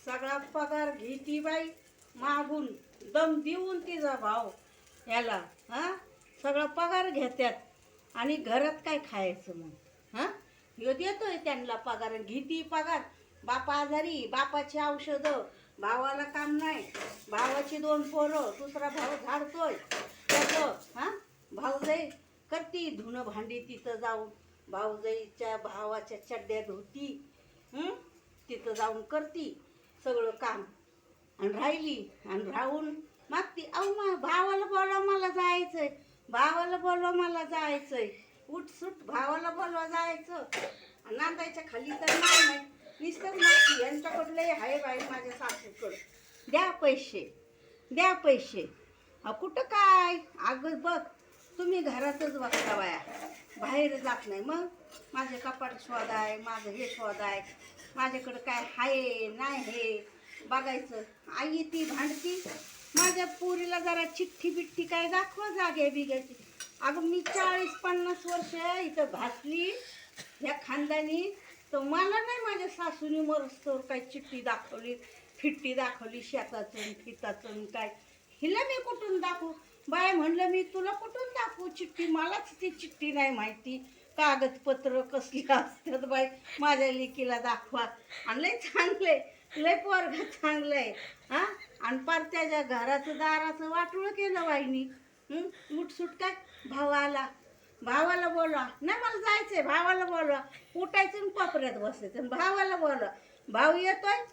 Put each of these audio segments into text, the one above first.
सगळा पगार घेती बाई मागून, दम देऊन तिचा भाव याला. सगळा पगार घेत्यात आणि घरात काय खायचं मग? ह्यो देतोय त्यांना पगार, घेती पगार. बापा आजारी, बापाची औषधं, भावाला काम नाही, भावाची 2 पोरं, दुसरा भाऊ झाडतोय त्याचं. भाऊजाई करती धुणं भांडी तिथं जाऊन, भाऊजाईच्या भावाच्या चड्ड्या धुती, तिथं जाऊन करती सगळं काम. आणि राहिली आणि राहून मागती, अहो भावाला बोलवा मला जायचंय, भावाला बोलवा मला जायचंय. उठसूट भावाला बोलवा जायचं. नांदायच्या खाली तर नाही, नुसतंच मागती. यांच्याकडलं आहे बाई माझ्या सासूकडं, द्या पैसे द्या पैसे. कुठं काय? अगं बघ, तुम्ही घरातच बघता बाया, बाहेर जात नाही. मग माझे कपाट शोधाय, माझं हे शोधाय, माझ्याकडं काय आहे नाही हे बघायचं. आई ती भांडती, माझ्या पोरीला जरा चिठ्ठी बिठ्ठी काय दाखवा जागे बिग्याची. अगं मी 40-50 वर्ष इथं घातली ह्या खानदानी, तर मला नाही माझ्या सासूनी मरस्तोर काय चिठ्ठी दाखवली, फिट्टी दाखवली शेताचं फिताचं काय. हिला मी कुठून दाखवू? बाय म्हणलं मी तुला कुठून दाखवू चिठ्ठी, मलाच ती चिठ्ठी नाही माहिती, कागदपत्र कसली असतात बाई, माझ्या लेकीला दाखवा. आणि लय चांगलंय, लय पोरगा चांगलंय. आणि पार त्याच्या घराचं दाराचं वाटोळं केलं बाईनी. उठसूट काय भावाला बोलवा, नाही मला जायचंय, भावाला बोलवा. उठायचं आणि कोपऱ्यात बसायचं, भावाला बोलवा. भाऊ येतोय,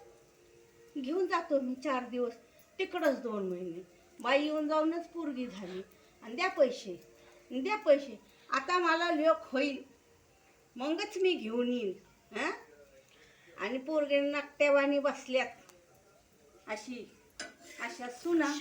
घेऊन जातो मी 4 दिवस तिकडंच 2 महिने. बाई येऊन जाऊनच पोरगी झाली. आणि द्या पैसे द्या पैसे. आता मला लोक होईल मगच मी घेऊन येईन. आणि पोरगे नाट्यवाणी बसल्यात अशा सुना.